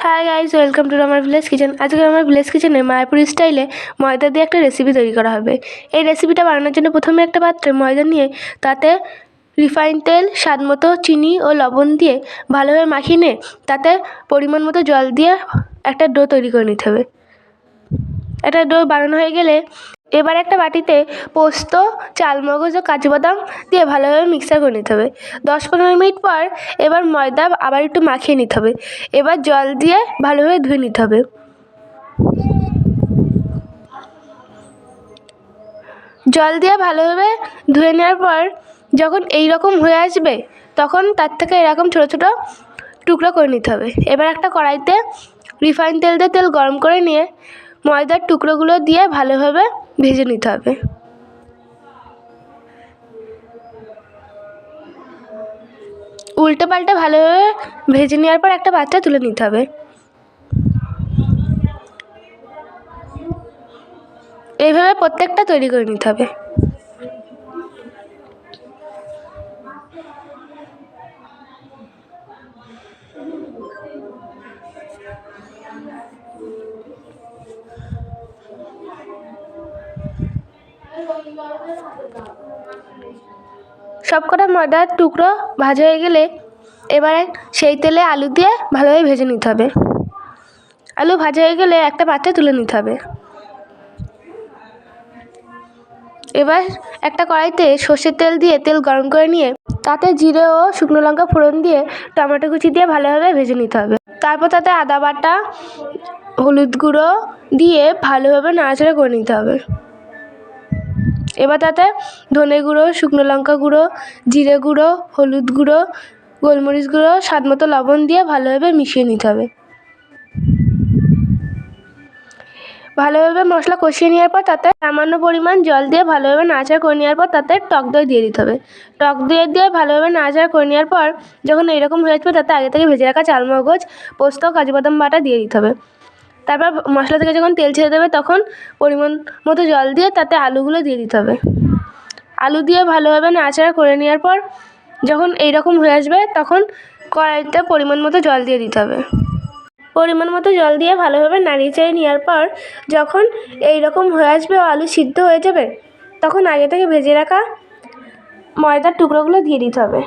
Hi guys, welcome to আমার village kitchen. আজকে আমার ভিলেজ কিচেনে মায়াপুরি স্টাইলে ময়দা দিয়ে একটা রেসিপি তৈরি করা হবে। এই রেসিপিটা বানানোর জন্য প্রথমে একটা পাত্রে ময়দা নিয়ে তাতে রিফাইন তেল, স্বাদ মতো চিনি ও লবণ দিয়ে ভালোভাবে মাখিয়ে নিয়ে তাতে পরিমাণ মতো জল দিয়ে একটা ডো তৈরি করে নিতে হবে। একটা ডো বানানো হয়ে গেলে এবার একটা বাটিতে পোস্ত, চালমগজ ও কাজু বাদাম দিয়ে ভালোভাবে মিক্সার করে নিতে হবে। 10-15 মিনিট পর এবার ময়দা আবার একটু মাখিয়ে নিতে হবে। এবার জল দিয়ে ভালোভাবে ধুয়ে নিতে হবে। জল দিয়ে ভালোভাবে ধুয়ে নেওয়ার পর যখন এই রকম হয়ে আসবে তখন তার থেকে এরকম ছোটো ছোটো টুকরো করে নিতে হবে। এবার একটা কড়াইতে রিফাইন তেল দিয়ে তেল গরম করে নিয়ে ময়দার টুকরোগুলো দিয়ে ভালোভাবে ভেজে নিতে হবে। উল্টে পাল্টে ভালোভাবে ভেজে নেওয়ার পর একটা পাত্রে তুলে নিতে হবে। এইভাবে প্রত্যেকটা তৈরি করে নিতে হবে। সবকটা ময়দার টুকরো ভাজা হয়ে গেলে এবারে সেই তেলে আলু দিয়ে ভালোভাবে ভেজে নিতে হবে। আলু ভাজা হয়ে গেলে একটা পাত্রে তুলে নিতে হবে। এবার একটা কড়াইতে সর্ষের তেল দিয়ে তেল গরম করে নিয়ে তাতে জিরে ও শুকনো লঙ্কা ফোড়ন দিয়ে টমেটো কুচি দিয়ে ভালোভাবে ভেজে নিতে হবে। তারপর তাতে আদা বাটা, হলুদ গুঁড়ো দিয়ে ভালোভাবে নাড়াচাড়া করে নিতে হবে। এবার তাতে ধনে গুঁড়ো, শুকনো লঙ্কা গুঁড়ো, জিরে গুঁড়ো, হলুদ গুঁড়ো, গোলমরিচ গুঁড়ো, স্বাদ মতো লবণ দিয়ে ভালোভাবে মিশিয়ে নিতে হবে। ভালোভাবে মশলা কষিয়ে নেওয়ার পর তাতে সামান্য পরিমাণ জল দিয়ে ভালোভাবে নাড়াচাড়া করে নেওয়ার পর তাতে টক দই দিয়ে দিতে হবে। টক দই দিয়ে ভালোভাবে নাড়াচাড়া করে নেওয়ার পর যখন এইরকম হয়ে আসবে তাতে আগে থেকে ভেজে রাখা চালমগজ, পোস্ত, কাজু বাদাম বাটা দিয়ে দিতে হবে। তারপর মশলা থেকে যখন তেল ছেড়ে দেবে তখন পরিমাণ মতো জল দিয়ে তাতে আলুগুলো দিয়ে দিতে হবে। আলু দিয়ে ভালোভাবে নাড়াচাড়া করে নেওয়ার পর যখন এইরকম হয়ে আসবে তখন কড়াইতে পরিমাণ মতো জল দিয়ে দিতে হবে। পরিমাণ মতো জল দিয়ে ভালোভাবে নাড়িয়ে চাড়িয়ে নেওয়ার পর যখন এইরকম হয়ে আসবে ও আলু সিদ্ধ হয়ে যাবে তখন আগে থেকে ভেজে রাখা ময়দার টুকরোগুলো দিয়ে দিতে হবে।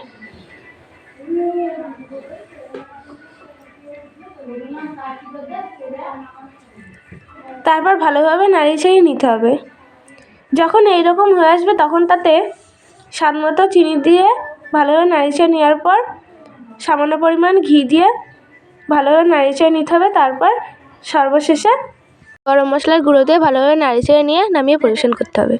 তারপর ভালোভাবে নাড়িয়ে চাড়িয়ে নিতে হবে। যখন এইরকম হয়ে আসবে তখন তাতে স্বাদ মতো চিনি দিয়ে ভালোভাবে নাড়িয়ে চাড়িয়ে নেওয়ার পর সামান্য পরিমাণ ঘি দিয়ে ভালোভাবে নাড়িয়ে চাড়িয়ে নিতে হবে। তারপর সর্বশেষে গরম মশলার গুঁড়ো দিয়ে ভালোভাবে নাড়িয়ে চাড়িয়ে নিয়ে নামিয়ে পরিবেশন করতে হবে।